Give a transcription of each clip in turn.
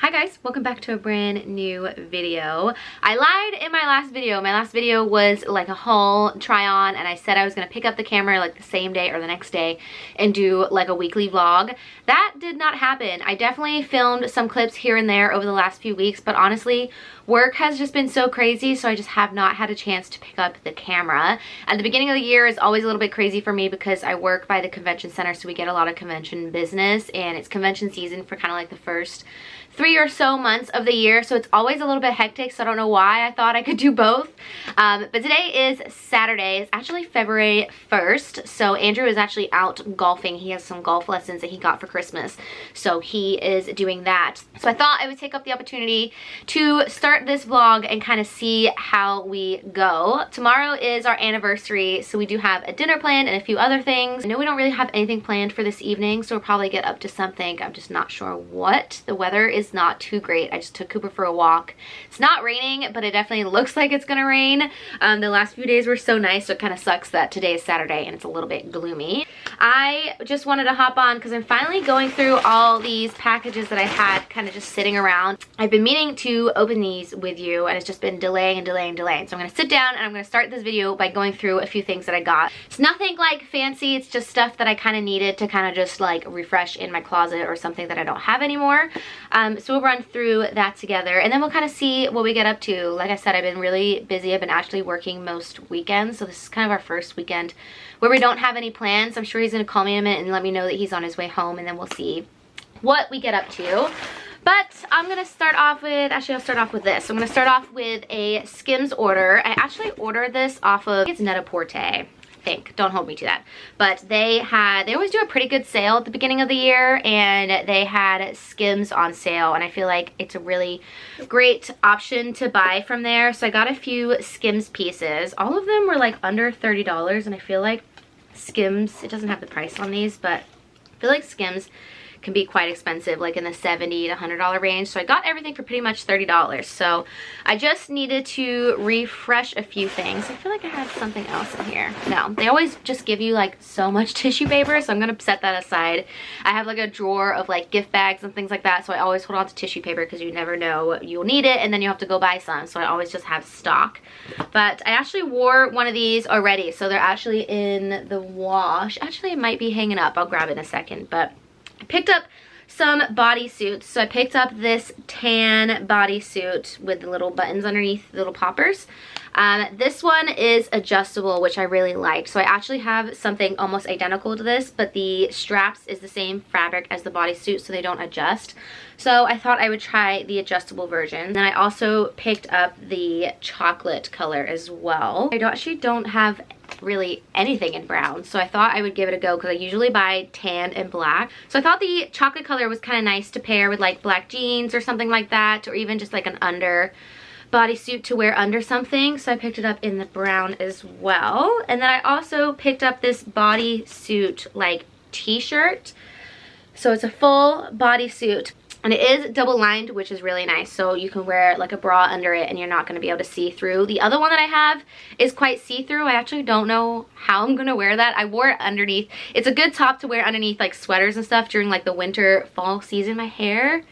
Hi guys, welcome back to a brand new video. I lied in my last video. My last video was like a haul try on, and I said I was gonna pick up the camera like the same day or the next day and do like a weekly vlog. That did not happen. I definitely filmed some clips here and there over the last few weeks, but honestly, work has just been so crazy, so I just have not had a chance to pick up the camera. At the beginning of the year is always a little bit crazy for me because I work by the convention center, so we get a lot of convention business, and it's convention season for kind of like the first 3 or so months of the year, so it's always a little bit hectic, so I don't know why I thought I could do both. But today is Saturday. It's actually February 1st, so Andrew is actually out golfing. He has some golf lessons that he got for Christmas, so he is doing that. So I thought I would take up the opportunity to start this vlog and kind of see how we go. Tomorrow is our anniversary, so we do have a dinner planned and a few other things. I know we don't really have anything planned for this evening, so we'll probably get up to something. I'm just not sure what. The weather is not too great. I just took Cooper for a walk. It's not raining, but it definitely looks like it's gonna rain. The last few days were so nice, so it kind of sucks that today is Saturday and it's a little bit gloomy. I just wanted to hop on because I'm finally going through all these packages that I had kind of just sitting around. I've been meaning to open these with you, and it's just been delaying and delaying and delaying. So I'm gonna sit down and I'm gonna start this video by going through a few things that I got. It's nothing like fancy, it's just stuff that I kind of needed to kind of just like refresh in my closet or something that I don't have anymore. So we'll run through that together, and then we'll kind of see what we get up to. Like I said, I've been really busy. I've been actually working most weekends, so this is kind of our first weekend where we don't have any plans. I'm sure he's gonna call me in a minute and let me know that he's on his way home, and then we'll see what we get up to. But I'm gonna start off with, actually I'll start off with this. I'm gonna start off with a Skims order. I actually ordered this off of, I think it's Net-a-Porter. Think, don't hold me to that, but they always do a pretty good sale at the beginning of the year, and they had Skims on sale, and I feel like it's a really great option to buy from there. So I got a few Skims pieces. All of them were like under $30, and I feel like Skims, it doesn't have the price on these, but I feel like Skims can be quite expensive, like in the $70 to $100 range. So I got everything for pretty much $30. So I just needed to refresh a few things. I feel like I had something else in here. No, they always just give you like so much tissue paper, so I'm gonna set that aside. I have like a drawer of like gift bags and things like that, so I always hold on to tissue paper because you never know, you'll need it and then you have to go buy some, so I always just have stock. But I actually wore one of these already, so they're actually in the wash. Actually, it might be hanging up. I'll grab it in a second, but I picked up some bodysuits. So I picked up this tan bodysuit with the little buttons underneath, the little poppers. This one is adjustable, which I really liked. So I actually have something almost identical to this, but the straps is the same fabric as the bodysuit, so they don't adjust. So I thought I would try the adjustable version. Then I also picked up the chocolate color as well. I actually don't have really anything in brown, so I thought I would give it a go because I usually buy tan and black. So I thought the chocolate color was kind of nice to pair with like black jeans or something like that, or even just like an under bodysuit to wear under something. So I picked it up in the brown as well. And then I also picked up this bodysuit like t-shirt. So it's a full bodysuit, and it is double lined, which is really nice, so you can wear like a bra under it and you're not going to be able to see through. The other one that I have is quite see-through. I actually don't know how I'm going to wear that. I wore it underneath. It's a good top to wear underneath like sweaters and stuff during like the winter fall season. My hair,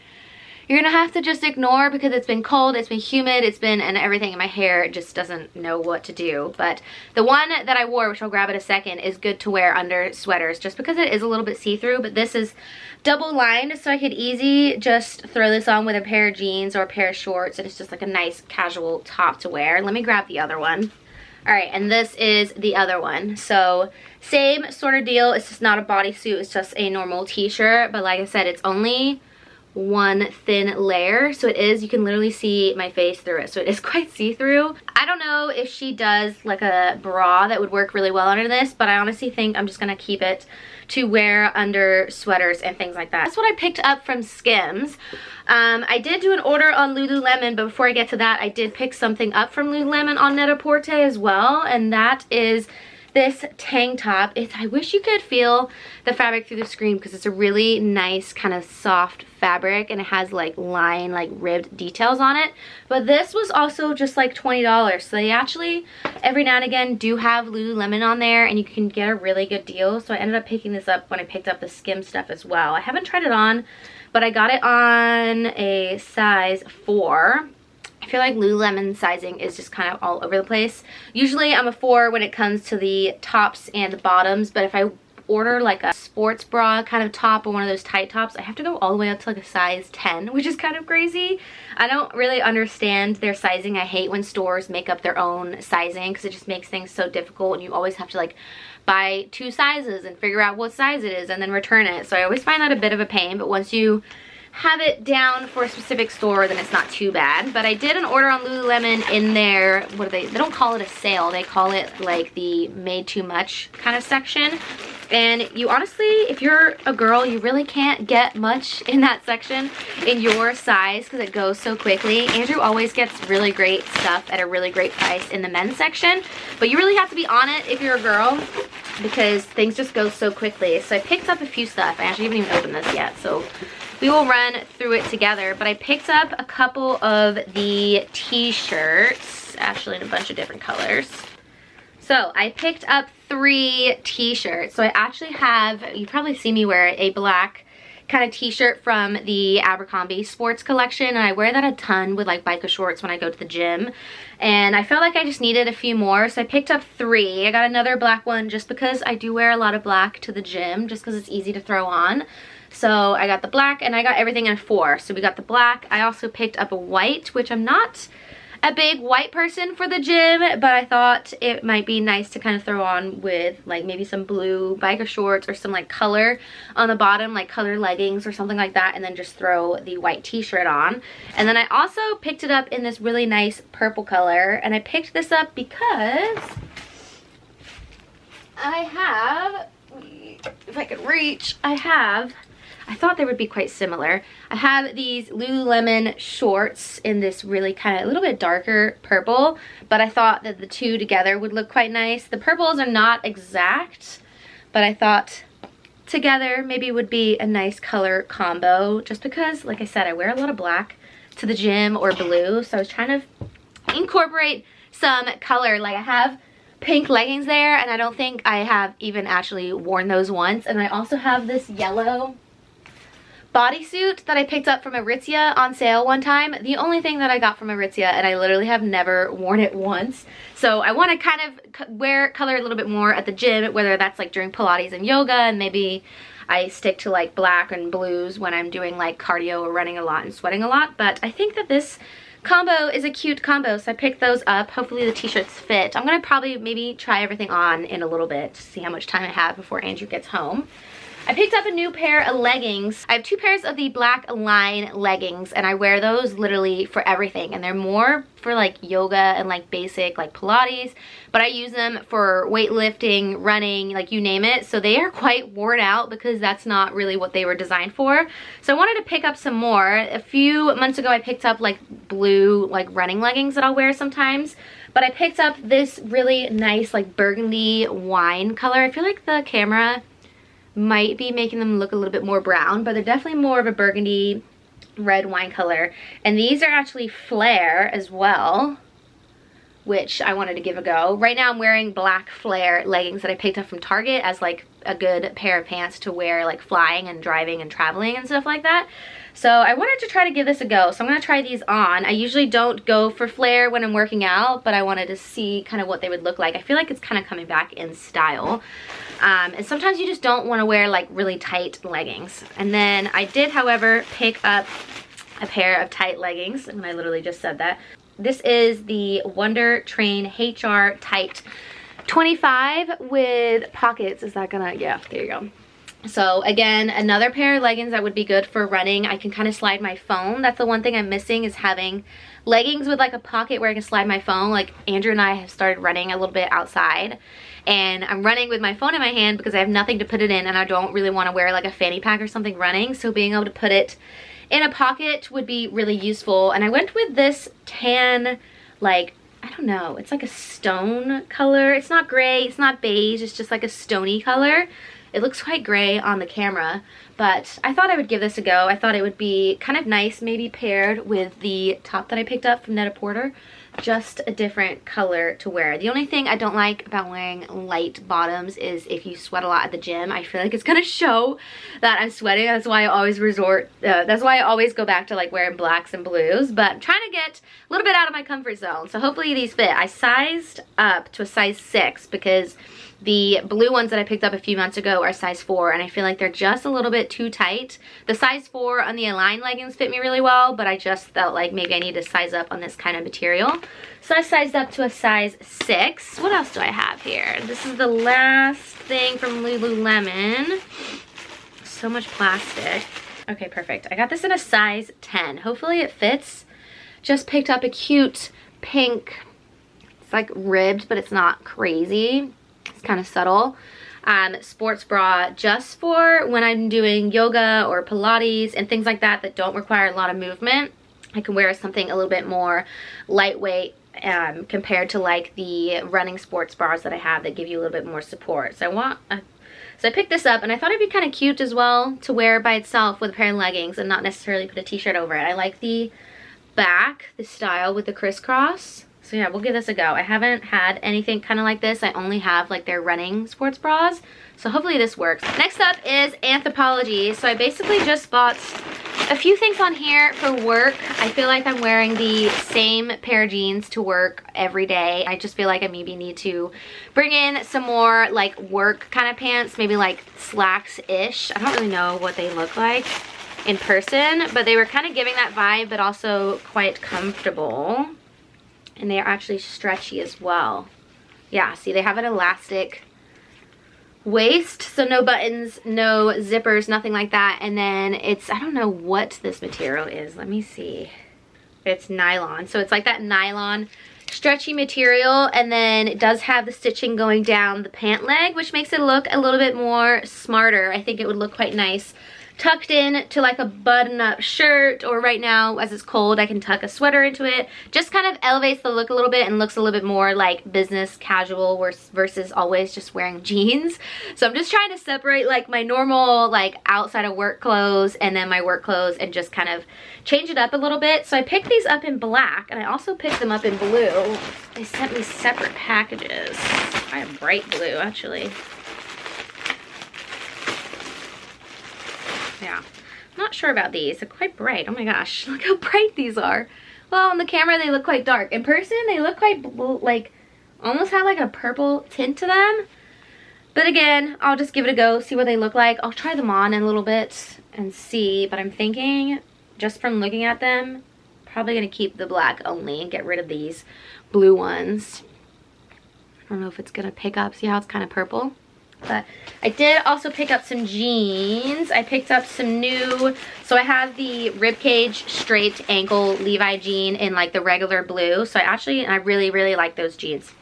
you're gonna have to just ignore because it's been cold, it's been humid, and everything in my hair just doesn't know what to do. But the one that I wore, which I'll grab in a second, is good to wear under sweaters just because it is a little bit see-through. But this is double lined, so I could easy just throw this on with a pair of jeans or a pair of shorts, and it's just like a nice casual top to wear. Let me grab the other one. All right, and this is the other one. So same sort of deal. It's just not a bodysuit, it's just a normal t-shirt, but like I said, it's only one thin layer, so it is, you can literally see my face through it, so it is quite see-through. I don't know if she does like a bra that would work really well under this, but I honestly think I'm just gonna keep it to wear under sweaters and things like that. That's what I picked up from Skims. I did do an order on Lululemon, but before I get to that, I did pick something up from Lululemon on Net-a-Porter as well, and that is this tank top. I wish you could feel the fabric through the screen because it's a really nice kind of soft fabric, and it has like ribbed details on it. But this was also just like $20. So they actually every now and again do have Lululemon on there, and you can get a really good deal. So I ended up picking this up when I picked up the Skims stuff as well. I haven't tried it on, but I got it on a size 4. I feel like Lululemon sizing is just kind of all over the place. Usually I'm a 4 when it comes to the tops and the bottoms, but if I order like a sports bra kind of top or one of those tight tops, I have to go all the way up to like a size 10, which is kind of crazy. I don't really understand their sizing. I hate when stores make up their own sizing because it just makes things so difficult, and you always have to like buy 2 sizes and figure out what size it is and then return it. So I always find that a bit of a pain, but once you have it down for a specific store, then it's not too bad. But I did an order on Lululemon in their, what do they don't call it a sale, they call it like the made too much kind of section. And you honestly, if you're a girl, you really can't get much in that section in your size because it goes so quickly. Andrew always gets really great stuff at a really great price in the men's section, but you really have to be on it if you're a girl because things just go so quickly. So I picked up a few stuff. I actually haven't even opened this yet, so we will run through it together. But I picked up a couple of the t-shirts, actually in a bunch of different colors. So I picked up 3 t-shirts. So I actually have, you probably see me wear a black kind of t-shirt from the Abercrombie sports collection, and I wear that a ton with like biker shorts when I go to the gym, and I felt like I just needed a few more, so I picked up 3. I got another black one just because I do wear a lot of black to the gym, just because it's easy to throw on. So I got the black, and I got everything in 4. So we got the black. I also picked up a white, which I'm not a big white person for the gym, but I thought it might be nice to kind of throw on with like maybe some blue biker shorts or some like color on the bottom, like color leggings or something like that, and then just throw the white t-shirt on. And then I also picked it up in this really nice purple color, and I picked this up because I have, if I could reach, I thought they would be quite similar. I have these Lululemon shorts in this really kind of a little bit darker purple, but I thought that the two together would look quite nice. The purples are not exact, but I thought together maybe would be a nice color combo, just because, like I said, I wear a lot of black to the gym or blue, so I was trying to incorporate some color. Like I have pink leggings there, and I don't think I have even actually worn those once. And I also have this yellow bodysuit that I picked up from Aritzia on sale one time. The only thing that I got from Aritzia, and I literally have never worn it once. So I want to kind of wear color a little bit more at the gym, whether that's like during Pilates and yoga, and maybe I stick to like black and blues when I'm doing like cardio or running a lot and sweating a lot. But I think that this combo is a cute combo, so I picked those up. Hopefully the t-shirts fit. I'm gonna probably maybe try everything on in a little bit to see how much time I have before Andrew gets home. I picked up a new pair of leggings. I have 2 pairs of the black line leggings, and I wear those literally for everything, and they're more for like yoga and like basic like Pilates, but I use them for weightlifting, running, like you name it. So they are quite worn out because that's not really what they were designed for. So I wanted to pick up some more. A few months ago I picked up like blue like running leggings that I'll wear sometimes, but I picked up this really nice like burgundy wine color. I feel like the camera might be making them look a little bit more brown, but they're definitely more of a burgundy red wine color. And these are actually flare as well, which I wanted to give a go. Right now I'm wearing black flare leggings that I picked up from Target as like a good pair of pants to wear like flying and driving and traveling and stuff like that. So I wanted to try to give this a go. So I'm gonna try these on. I usually don't go for flare when I'm working out, but I wanted to see kind of what they would look like. I feel like it's kind of coming back in style. And sometimes you just don't want to wear like really tight leggings. And then I did, however, pick up a pair of tight leggings, and I literally just said that. This is the Wonder Train HR Tight 25 with pockets. Is that gonna, yeah, there you go. So again, another pair of leggings that would be good for running. I can kind of slide my phone. That's the one thing I'm missing, is having leggings with like a pocket where I can slide my phone. Like Andrew and I have started running a little bit outside, and I'm running with my phone in my hand because I have nothing to put it in, and I don't really want to wear like a fanny pack or something running. So being able to put it in a pocket would be really useful. And I went with this tan, like, I don't know, it's like a stone color. It's not gray, it's not beige, it's just like a stony color. It looks quite gray on the camera, but I thought I would give this a go. I thought it would be kind of nice, maybe paired with the top that I picked up from Net-a-Porter. Just a different color to wear. The only thing I don't like about wearing light bottoms is if you sweat a lot at the gym, I feel like it's gonna show that I'm sweating. That's why I always that's why I always go back to like wearing blacks and blues, but I'm trying to get a little bit out of my comfort zone. So hopefully these fit. I sized up to a size 6 because the blue ones that I picked up a few months ago are size 4, and I feel like they're just a little bit too tight. The size 4 on the Align leggings fit me really well, but I just felt like maybe I need to size up on this kind of material. So I sized up to a size 6. What else do I have here? This is the last thing from Lululemon. So much plastic. Okay, perfect. I got this in a size 10. Hopefully it fits. Just picked up a cute pink, it's like ribbed, but it's not crazy. It's kind of subtle. Sports bra just for when I'm doing yoga or Pilates and things like that that don't require a lot of movement. I can wear something a little bit more lightweight compared to like the running sports bras that I have that give you a little bit more support. So I picked this up and I thought it'd be kind of cute as well to wear by itself with a pair of leggings and not necessarily put a t-shirt over it. I like the back, the style with the crisscross. So yeah, we'll give this a go. I haven't had anything kind of like this. I only have like their running sports bras. So hopefully this works. Next up is Anthropologie. So I basically just bought a few things on here for work. I feel like I'm wearing the same pair of jeans to work every day. I just feel like I maybe need to bring in some more like work kind of pants, maybe like slacks-ish. I don't really know what they look like in person, but they were kind of giving that vibe, but also quite comfortable. And they are actually stretchy as well. Yeah, see, they have an elastic waist, so no buttons, no zippers, nothing like that. And then it's, I don't know what this material is. Let me see. It's nylon. So it's like that nylon stretchy material, and then it does have the stitching going down the pant leg, which makes it look a little bit more smarter. I think it would look quite nice tucked in to like a button-up shirt, or right now as it's cold I can tuck a sweater into it. Just kind of elevates the look a little bit and looks a little bit more like business casual versus always just wearing jeans. So I'm just trying to separate like my normal like outside of work clothes and then my work clothes and just kind of change it up a little bit. So I picked these up in black and I also picked them up in blue. They sent me separate packages. I have bright blue actually. Yeah, I'm not sure about these. They're quite bright. Oh my gosh, look how bright these are. Well, on the camera they look quite dark. In person they look quite blue, like almost have like a purple tint to them. But again, I'll just give it a go, see what they look like. I'll try them on in a little bit and see, but I'm thinking just from looking at them, probably gonna keep the black only and get rid of these blue ones. I don't know if it's gonna pick up. See how it's kind of purple? But I did also pick up some jeans. I picked up some new, so I have the ribcage straight ankle Levi jean in like the regular blue. So I really, really like those jeans.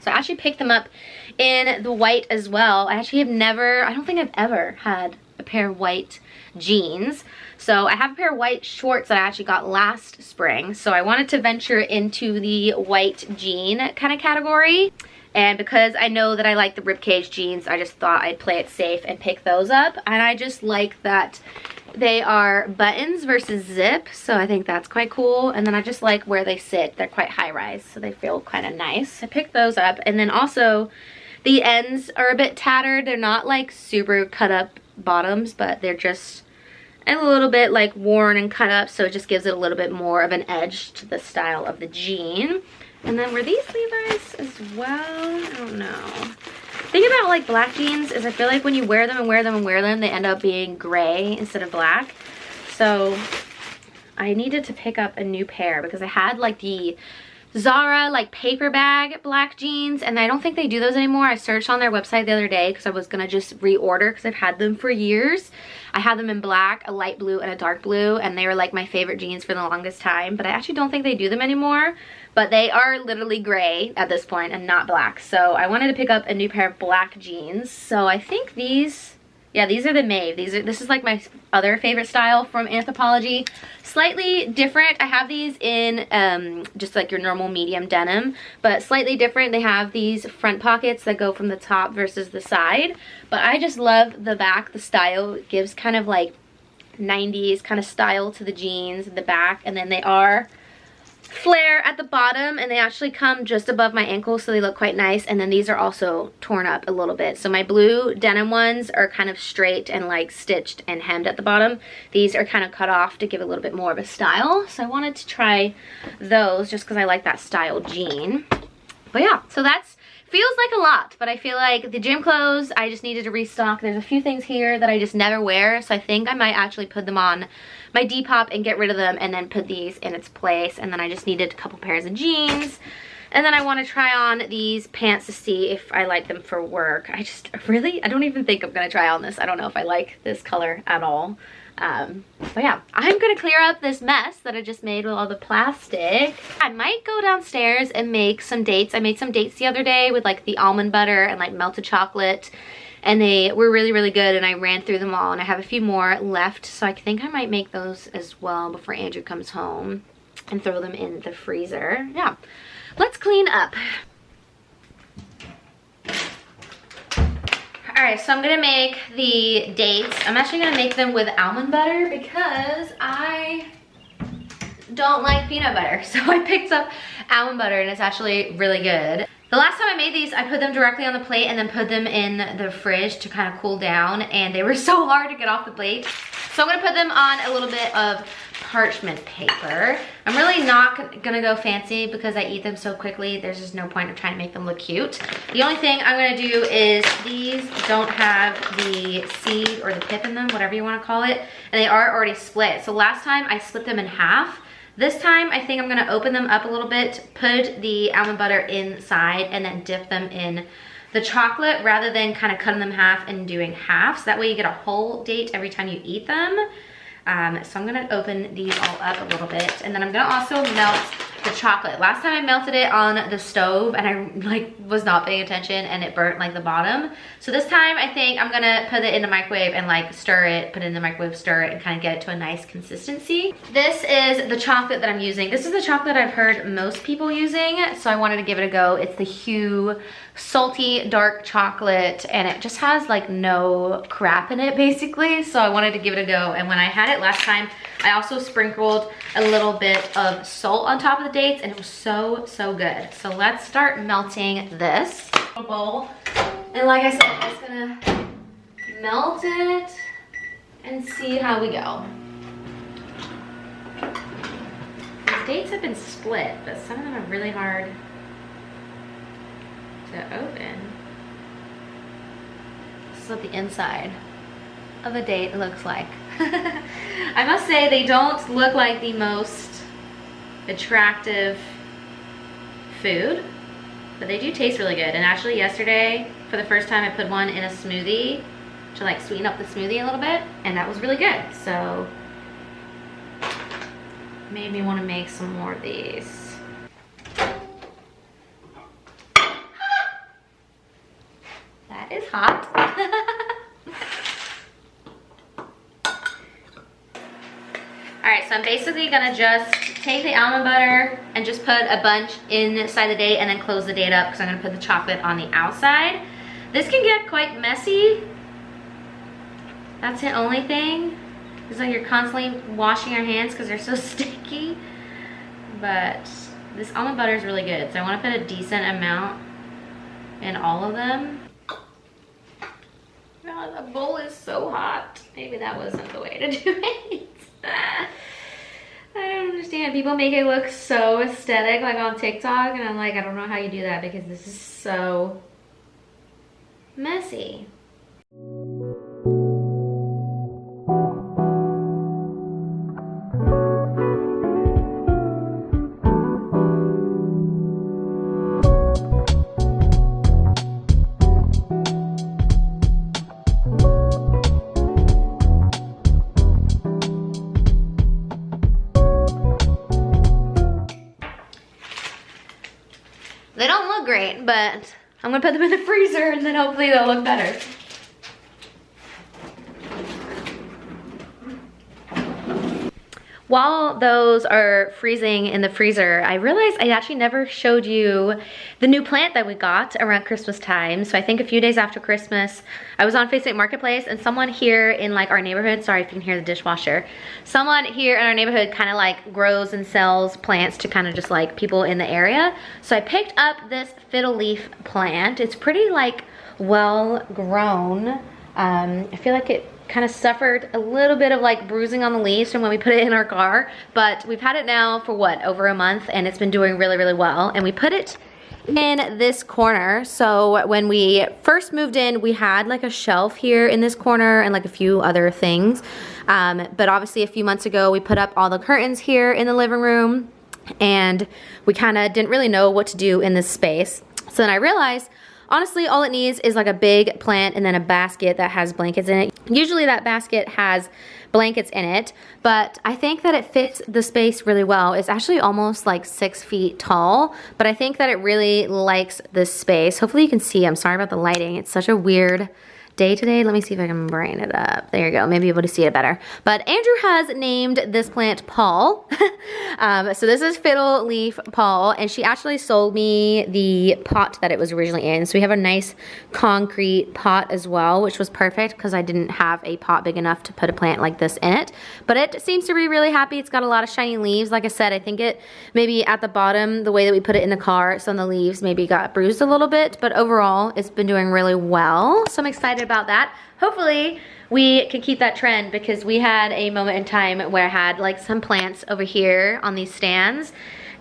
So I actually picked them up in the white as well. I actually have never, I don't think I've ever had a pair of white jeans. So I have a pair of white shorts that I actually got last spring. So I wanted to venture into the white jean kind of category. And because I know that I like the ribcage jeans, I just thought I'd play it safe and pick those up. And I just like that they are buttons versus zip, so I think that's quite cool. And then I just like where they sit. They're quite high rise, so they feel kind of nice. I picked those up. And then also the ends are a bit tattered. They're not like super cut up bottoms, but they're just a little bit like worn and cut up, so it just gives it a little bit more of an edge to the style of the jean. And then were these Levi's as well? I don't know. The thing about like black jeans is I feel like when you wear them and wear them and wear them, they end up being gray instead of black. So I needed to pick up a new pair because I had like the Zara like paper bag black jeans, and I don't think they do those anymore. I searched on their website the other day because I was gonna just reorder because I've had them for years. I had them in black, a light blue, and a dark blue, and they were like my favorite jeans for the longest time, but I actually don't think they do them anymore. But they are literally gray at this point and not black. So I wanted to pick up a new pair of black jeans. So I think these Yeah, these are the Maeve. This is like my other favorite style from Anthropologie. Slightly different. I have these in just like your normal medium denim, but slightly different. They have these front pockets that go from the top versus the side. But I just love the back. The style gives kind of like 90s kind of style to the jeans in the back, and then they are flare at the bottom, and they actually come just above my ankle, so they look quite nice. And then these are also torn up a little bit. So my blue denim ones are kind of straight and like stitched and hemmed at the bottom. These are kind of cut off to give a little bit more of a style. So I wanted to try those just because I like that style jean. But yeah, so that's feels like a lot, but I feel like the gym clothes, I just needed to restock. There's a few things here that I just never wear, so I think I might actually put them on my Depop and get rid of them and then put these in its place. And then I just needed a couple pairs of jeans. And then I want to try on these pants to see if I like them for work. I don't even think I'm going to try on this. I don't know if I like this color at all. But yeah, I'm gonna clear up this mess that I just made with all the plastic. I might go downstairs and make some dates. I made some dates the other day with like the almond butter and like melted chocolate, and they were really, really good, and I ran through them all, and I have a few more left, so I think I might make those as well before Andrew comes home and throw them in the freezer. Yeah, let's clean up. Alright, so I'm gonna make the dates. I'm actually gonna make them with almond butter because I don't like peanut butter. So I picked up almond butter, and it's actually really good. The last time I made these, I put them directly on the plate and then put them in the fridge to kind of cool down, and they were so hard to get off the plate. So I'm gonna put them on a little bit of parchment paper. I'm really not gonna go fancy because I eat them so quickly. There's just no point of trying to make them look cute. The only thing I'm gonna do is these don't have the seed or the pip in them, whatever you wanna call it, and they are already split. So last time I split them in half. This time I think I'm gonna open them up a little bit, put the almond butter inside, and then dip them in the chocolate rather than kind of cutting them in half and doing half. So that way you get a whole date every time you eat them. So I'm gonna open these all up a little bit, and then I'm gonna also melt the chocolate. Last time I melted it on the stove and I like was not paying attention and it burnt like the bottom. So this time I think I'm gonna put it in the microwave and like stir it, put it in the microwave, stir it, and kind of get it to a nice consistency. This is the chocolate that I'm using. This is the chocolate I've heard most people using, so I wanted to give it a go. It's the Hue Salty Dark Chocolate, and it just has like no crap in it basically, so I wanted to give it a go. And when I had it last time, I also sprinkled a little bit of salt on top of the dates, and it was so good. So let's start melting this bowl. And like I said, I'm just gonna melt it and see how we go. These dates have been split, but some of them are really hard to open. This is what the inside of a date looks like. I must say they don't look like the most attractive food, but they do taste really good. And actually yesterday, for the first time, I put one in a smoothie to like sweeten up the smoothie a little bit, and that was really good. So made me want to make some more of these. That is hot. Alright, so I'm basically gonna just take the almond butter and just put a bunch inside the date and then close the date up because I'm gonna put the chocolate on the outside. This can get quite messy. That's the only thing. It's like you're constantly washing your hands because they're so sticky. But this almond butter is really good, so I want to put a decent amount in all of them. God, the bowl is so hot. Maybe that wasn't the way to do it. I don't understand. People make it look so aesthetic like on TikTok, and I'm like, I don't know how you do that because this is so messy. They don't look great, but I'm gonna put them in the freezer and then hopefully they'll look better. while those are freezing in the freezer, I realized I actually never showed you the new plant that we got around Christmas time. So I think a few days after Christmas, I was on Facebook Marketplace and someone here in like our neighborhood, sorry if you can hear the dishwasher, someone here in our neighborhood kind of like grows and sells plants to kind of just like people in the area. So I picked up this fiddle leaf plant. It's pretty like well grown. I feel like it kind of suffered a little bit of like bruising on the leaves from when we put it in our car, but we've had it now for what, over a month, and it's been doing really, really well. And we put it in this corner. So when we first moved in, we had like a shelf here in this corner and like a few other things. But obviously a few months ago, we put up all the curtains here in the living room, and we kind of didn't really know what to do in this space. So then I realized, honestly, all it needs is like a big plant and then a basket that has blankets in it. Usually that basket has blankets in it, but I think that it fits the space really well. It's actually almost like 6 feet tall, but I think that it really likes this space. Hopefully you can see. I'm sorry about the lighting. It's such a weird day today. Let me see if I can bring it up. There you go. Maybe you'll be able to see it better. But Andrew has named this plant Paul. So this is fiddle leaf Paul, and she actually sold me the pot that it was originally in. So we have a nice concrete pot as well, which was perfect because I didn't have a pot big enough to put a plant like this in it. But it seems to be really happy. It's got a lot of shiny leaves. Like I said, I think it maybe at the bottom, the way that we put it in the car, some of the leaves maybe got bruised a little bit, but overall it's been doing really well. So I'm excited about that. Hopefully we can keep that trend, because we had a moment in time where I had like some plants over here on these stands,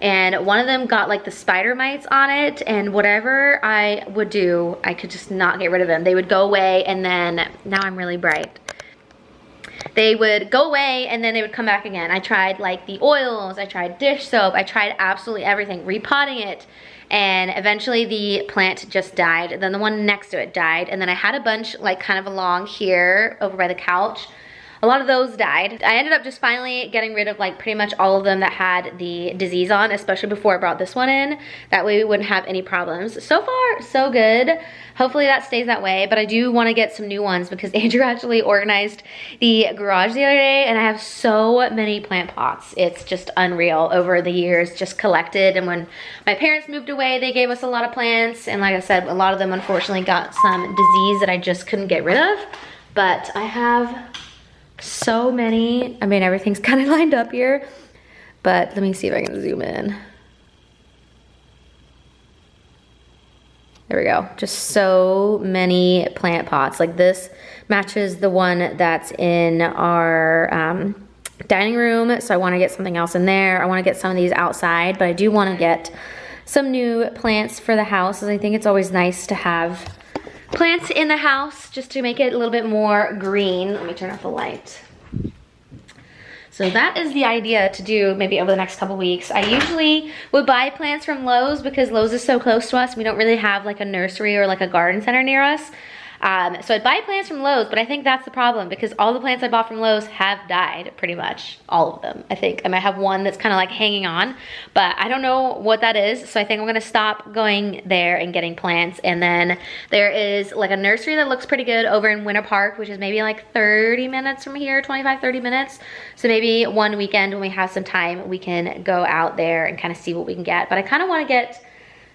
and one of them got like the spider mites on it, and whatever I would do, I could just not get rid of them. They would go away, and then, now I'm really bright. They would go away and then they would come back again. I tried like the oils, I tried dish soap, I tried absolutely everything, repotting it, and eventually the plant just died. Then the one next to it died, and then I had a bunch like kind of along here over by the couch. A lot of those died. I ended up just finally getting rid of like pretty much all of them that had the disease on, especially before I brought this one in. That way we wouldn't have any problems. So far, so good. Hopefully that stays that way, but I do want to get some new ones because Andrew actually organized the garage the other day, and I have so many plant pots. It's just unreal over the years, just collected. And when my parents moved away, they gave us a lot of plants, and like I said, a lot of them unfortunately got some disease that I just couldn't get rid of. But I have so many. I mean, everything's kind of lined up here, but let me see if I can zoom in. There we go. Just so many plant pots. Like this matches the one that's in our dining room, so I want to get something else in there. I want to get some of these outside, but I do want to get some new plants for the house, as I think it's always nice to have plants in the house just to make it a little bit more green. Let me turn off the light. So that is the idea to do maybe over the next couple weeks. I usually would buy plants from Lowe's because Lowe's is so close to us. We don't really have like a nursery or like a garden center near us. So I'd buy plants from Lowe's, but I think that's the problem because all the plants I bought from Lowe's have died, pretty much. All of them, I think. I might have one that's kind of like hanging on, but I don't know what that is. So I think I'm gonna stop going there and getting plants. And then there is like a nursery that looks pretty good over in Winter Park, which is maybe like 30 minutes from here, 25, 30 minutes. So maybe one weekend when we have some time, we can go out there and kind of see what we can get. But I kind of want to get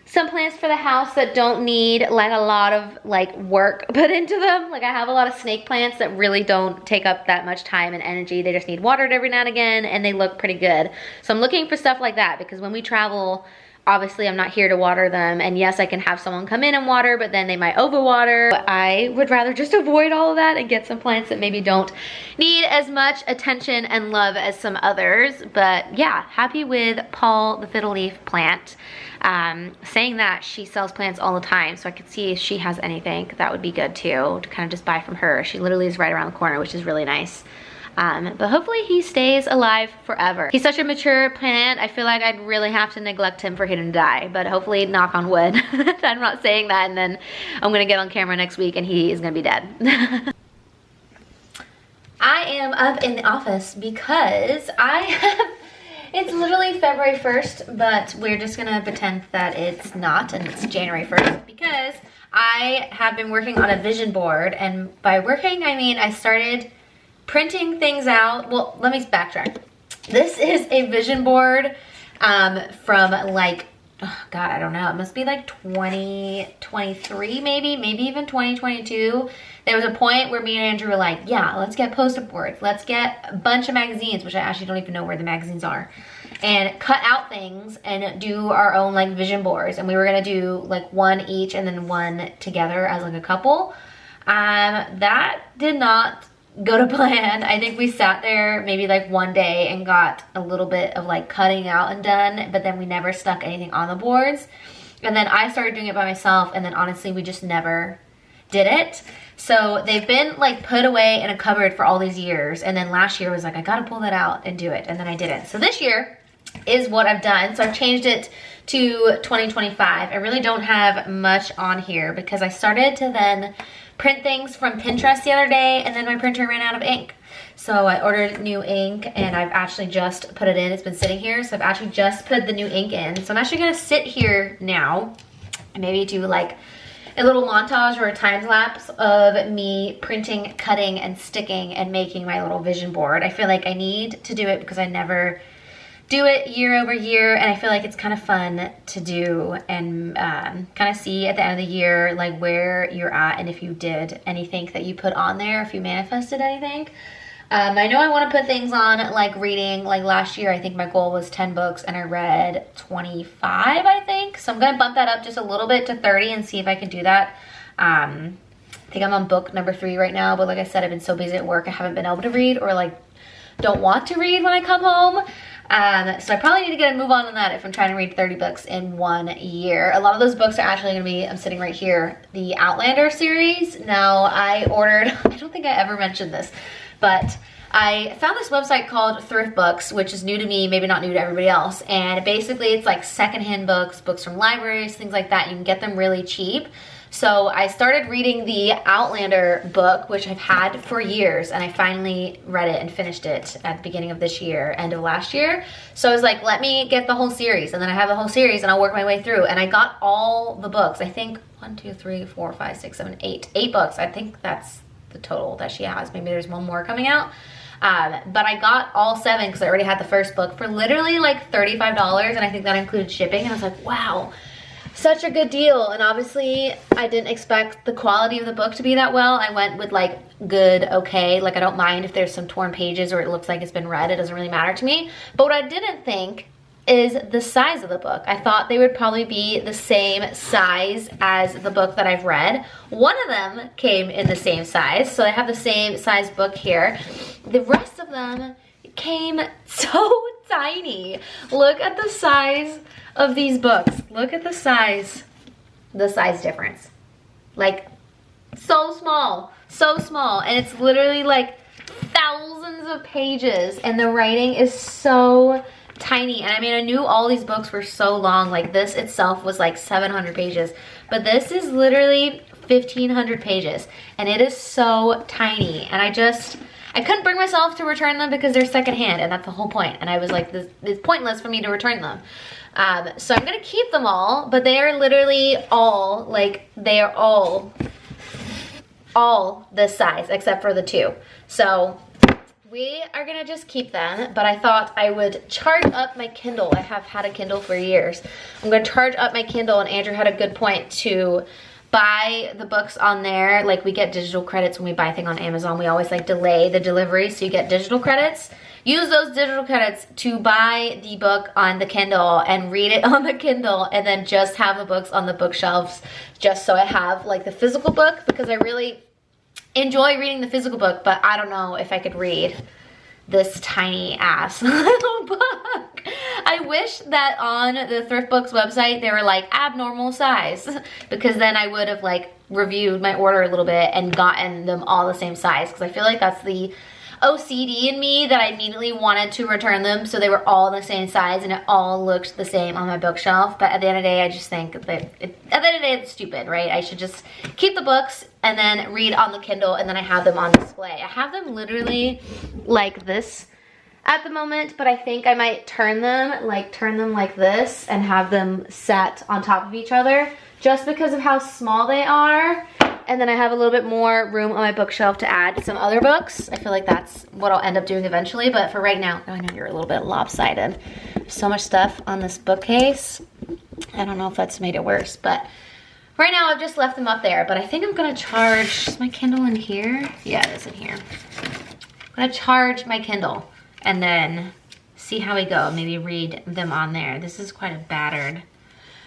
some plants for the house that don't need like a lot of like work put into them. Like I have a lot of snake plants that really don't take up that much time and energy. They just need watered every now and again, and they look pretty good. So I'm looking for stuff like that because when we travel, obviously I'm not here to water them. And yes, I can have someone come in and water, but then they might overwater. But I would rather just avoid all of that and get some plants that maybe don't need as much attention and love as some others. But yeah, happy with Paul the fiddle leaf plant. Saying that, she sells plants all the time, so I could see if she has anything that would be good too, to kind of just buy from her. She literally is right around the corner, which is really nice. But hopefully he stays alive forever. He's such a mature plant, I feel like I'd really have to neglect him for him to die, but hopefully, knock on wood. I'm not saying that, and then I'm gonna get on camera next week and he is gonna be dead. I am up in the office because I have, it's literally February 1st, but we're just gonna pretend that it's not, and it's January 1st, because I have been working on a vision board, and by working, I mean I started printing things out. Well, let me backtrack. This is a vision board from like, oh God, I don't know. It must be like 2023 maybe even 2022. There was a point where me and Andrew were like, yeah, let's get post-it boards. Let's get a bunch of magazines, which I actually don't even know where the magazines are, and cut out things and do our own like vision boards. And we were gonna do like one each and then one together as like a couple. That did not go to plan. I think we sat there maybe like one day and got a little bit of like cutting out and done, but then we never stuck anything on the boards. And then I started doing it by myself, and then honestly we just never did it. So they've been like put away in a cupboard for all these years, and then last year was like, I gotta pull that out and do it, and then I didn't. So this year is what I've done. So I've changed it to 2025. I really don't have much on here because I started to then print things from Pinterest the other day, and then my printer ran out of ink. So I ordered new ink, and I've actually just put it in. It's been sitting here, so I've actually just put the new ink in. So I'm actually gonna sit here now and maybe do like a little montage or a time lapse of me printing, cutting, and sticking and making my little vision board. I feel like I need to do it because I never do it year over year, and I feel like it's kind of fun to do and kind of see at the end of the year like where you're at and if you did anything that you put on there, if you manifested anything. I know I want to put things on like reading. Like last year I think my goal was 10 books and I read 25 I think, so I'm gonna bump that up just a little bit to 30 and see if I can do that. I think I'm on book number 3 right now, but like I said, I've been so busy at work I haven't been able to read, or like don't want to read when I come home. So I probably need to get a move on that if I'm trying to read 30 books in 1 year. A lot of those books are actually going to be, I'm sitting right here, the Outlander series. Now I ordered, I don't think I ever mentioned this, but I found this website called Thrift Books, which is new to me, maybe not new to everybody else. And basically it's like secondhand books, books from libraries, things like that. You can get them really cheap. So I started reading the Outlander book, which I've had for years, and I finally read it and finished it at the beginning of this year, end of last year. So I was like, let me get the whole series, and then I have the whole series and I'll work my way through. And I got all the books. I think 1, 2, 3, 4, 5, 6, 7, 8. 8 books. I think that's the total that she has. Maybe there's one more coming out. But I got all 7 because I already had the first book for literally like $35, and I think that included shipping. And I was like, wow, such a good deal. And obviously I didn't expect the quality of the book to be that well. I went with like good, okay. Like I don't mind if there's some torn pages or it looks like it's been read. It doesn't really matter to me. But what I didn't think is the size of the book. I thought they would probably be the same size as the book that I've read. One of them came in the same size, so I have the same size book here. The rest of them came so tiny. Look at the size of these books. Look at the size difference. Like so small, and it's literally like thousands of pages, and the writing is so tiny. And I mean, I knew all these books were so long. Like this itself was like 700 pages, but this is literally 1,500 pages, and it is so tiny. And I couldn't bring myself to return them because they're secondhand, and that's the whole point. And I was like, it's pointless for me to return them. So I'm gonna keep them all, but they are literally all, like, they are all this size except for the 2. So we are gonna just keep them, but I thought I would charge up my Kindle. I have had a Kindle for years. I'm gonna charge up my Kindle, and Andrew had a good point to buy the books on there. Like we get digital credits when we buy things on Amazon. We always like delay the delivery, so you get digital credits. Use those digital credits to buy the book on the Kindle and read it on the Kindle, and then just have the books on the bookshelves just so I have like the physical book, because I really enjoy reading the physical book, but I don't know if I could read this tiny ass little book. I wish that on the Thrift Books website they were like abnormal size, because then I would have like reviewed my order a little bit and gotten them all the same size, because I feel like that's the OCD in me, that I immediately wanted to return them so they were all the same size and it all looked the same on my bookshelf. But at the end of the day, I just think that at the end of the day, it's stupid, right? I should just keep the books and then read on the Kindle, and then I have them on display. I have them literally like this at the moment, but I think I might turn them like this and have them set on top of each other, just because of how small they are. and then I have a little bit more room on my bookshelf to add some other books. I feel like that's what I'll end up doing eventually, but for right now, I know you're a little bit lopsided. So much stuff on this bookcase. I don't know if that's made it worse, but right now I've just left them up there, but I think I'm gonna charge, is my Kindle in here? Yeah, it is in here. I'm gonna charge my Kindle and then see how we go. Maybe read them on there. This is quite a battered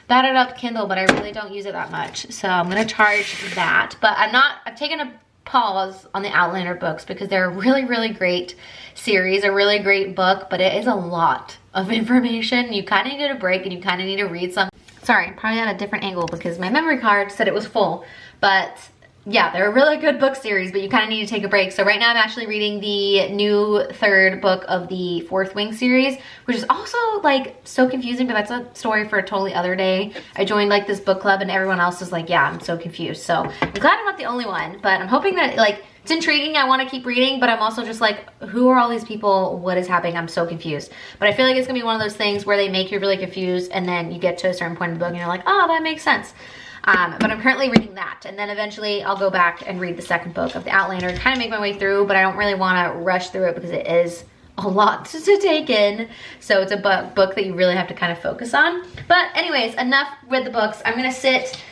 up Kindle, but I really don't use it that much. So I'm gonna charge that, but I've taken a pause on the Outlander books because they're a really, really great series, a really great book, but it is a lot of information. You kind of need a break and you kind of need to read some. Sorry, probably at a different angle because my memory card said it was full, but yeah, they're a really good book series, but you kind of need to take a break. So right now I'm actually reading the new 3rd book of the Fourth Wing series, which is also like so confusing, but that's a story for a totally other day. I joined like this book club and everyone else is like, yeah, I'm so confused. So I'm glad I'm not the only one, but I'm hoping that like it's intriguing. I want to keep reading, but I'm also just like, who are all these people? What is happening? I'm so confused. But I feel like it's gonna be one of those things where they make you really confused and then you get to a certain point in the book and you're like, oh, that makes sense. But I'm currently reading that, and then eventually I'll go back and read the 2nd book of the Outlander, kind of make my way through, but I don't really want to rush through it because it is a lot to take in. So it's a book that you really have to kind of focus on. But anyways, enough with the books. I'm gonna sit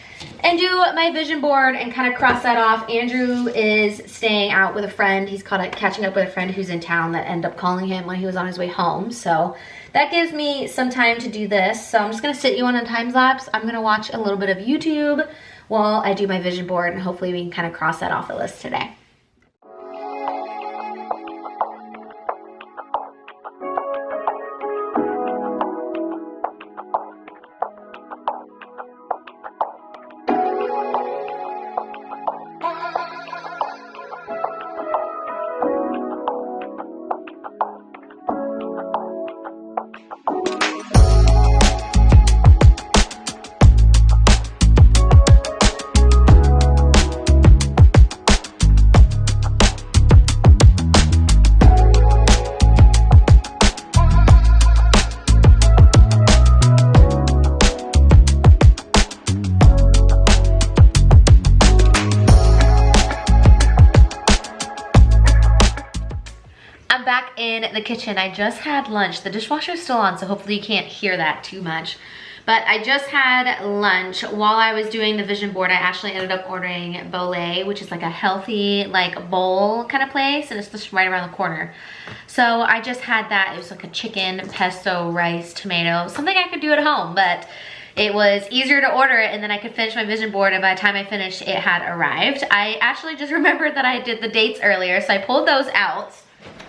and do my vision board and kind of cross that off. Andrew is staying out with a friend. He's catching up with a friend who's in town that ended up calling him when he was on his way home. So that gives me some time to do this. So I'm just gonna sit you on a time lapse. I'm gonna watch a little bit of YouTube while I do my vision board, and hopefully we can kind of cross that off the list today. In the kitchen, I just had lunch. The dishwasher is still on, so hopefully you can't hear that too much. But I just had lunch. While I was doing the vision board, I actually ended up ordering Bolé, which is like a healthy like bowl kind of place, and it's just right around the corner. So I just had that. It was like a chicken, pesto, rice, tomato, something I could do at home, but it was easier to order it and then I could finish my vision board, and by the time I finished, it had arrived. I actually just remembered that I did the dates earlier, so I pulled those out.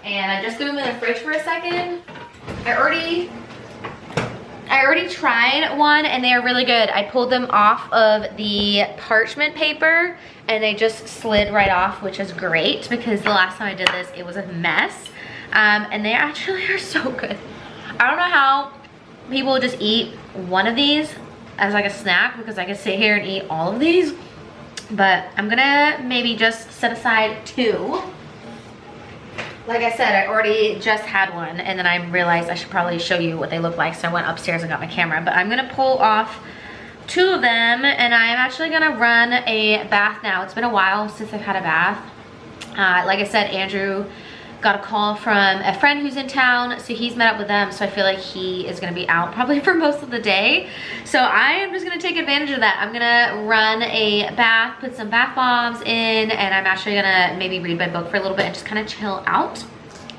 And I just threw them in the fridge for a second. I already tried one and they are really good. I pulled them off of the parchment paper and they just slid right off, which is great because the last time I did this, it was a mess. And they actually are so good. I don't know how people just eat one of these as like a snack because I could sit here and eat all of these. But I'm gonna maybe just set aside 2. Like I said, I already just had one and then I realized I should probably show you what they look like, so I went upstairs and got my camera. But I'm gonna pull off 2 of them and I am actually gonna run a bath now. It's been a while since I've had a bath. Like I said, Andrew got a call from a friend who's in town, so he's met up with them, so I feel like he is gonna be out probably for most of the day. So I am just gonna take advantage of that. I'm gonna run a bath, put some bath bombs in, and I'm actually gonna maybe read my book for a little bit and just kind of chill out,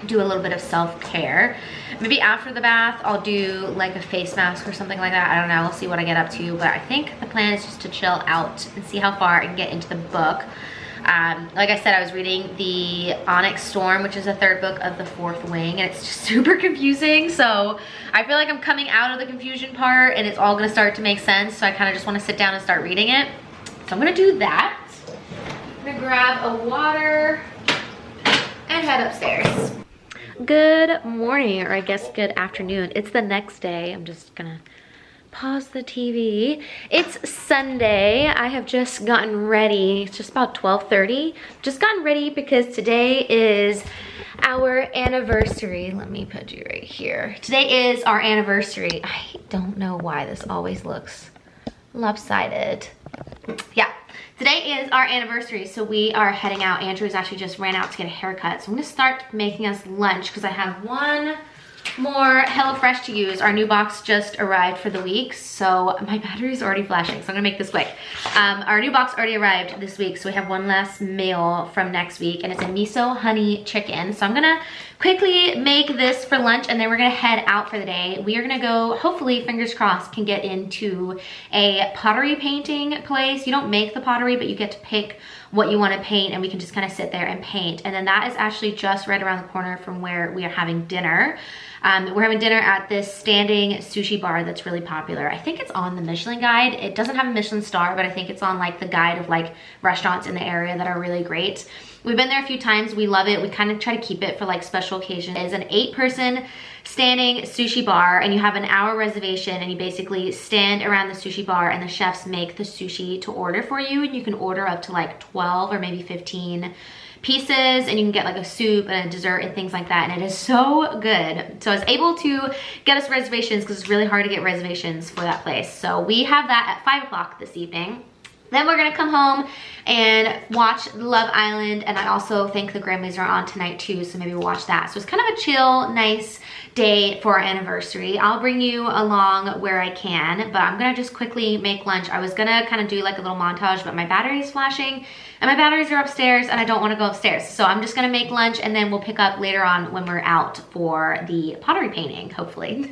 do a little bit of self-care. Maybe after the bath, I'll do like a face mask or something like that. I don't know, we'll see what I get up to, but I think the plan is just to chill out and see how far I can get into the book. Like I said, I was reading the Onyx Storm, which is the 3rd book of the Fourth Wing, and it's just super confusing. So I feel like I'm coming out of the confusion part and it's all gonna start to make sense. So I kind of just want to sit down and start reading it. So I'm gonna do that. I'm gonna grab a water and head upstairs. Good morning, or I guess good afternoon. It's the next day. I'm just gonna pause the TV. It's Sunday. I have just gotten ready. It's just about 12:30. Just gotten ready because today is our anniversary. Let me put you right here. Today is our anniversary. I don't know why this always looks lopsided. Yeah, Today is our anniversary, so we are heading out. Andrew's actually just ran out to get a haircut, so I'm gonna start making us lunch because I have one more HelloFresh to use. Our new box just arrived for the week, so my battery's already flashing, so I'm gonna make this quick. Our new box already arrived this week, so we have one last meal from next week, and it's a miso honey chicken. So I'm gonna quickly make this for lunch, and then we're gonna head out for the day. We are gonna go, hopefully, fingers crossed, can get into a pottery painting place. You don't make the pottery, but you get to pick what you want to paint, and we can just kind of sit there and paint. And then that is actually just right around the corner from where we are having dinner. We're having dinner at this standing sushi bar that's really popular. I think it's on the Michelin guide. It doesn't have a Michelin star, but I think it's on like the guide of like restaurants in the area that are really great. We've been there a few times. We love it. We kind of try to keep it for like special occasions. It's an 8-person standing sushi bar, and you have an hour reservation, and you basically stand around the sushi bar and the chefs make the sushi to order for you, and you can order up to like 12 or maybe 15 pieces, and you can get like a soup and a dessert and things like that, and it is so good. So I was able to get us reservations because it's really hard to get reservations for that place. So we have that at 5 o'clock this evening. Then we're gonna come home and watch Love Island, and I also think the Grammys are on tonight too, so maybe we'll watch that. So it's kind of a chill, nice day for our anniversary. I'll bring you along where I can, but I'm gonna just quickly make lunch. I was gonna kind of do like a little montage, but my battery's flashing, and my batteries are upstairs, and I don't wanna go upstairs. So I'm just gonna make lunch, and then we'll pick up later on when we're out for the pottery painting, hopefully.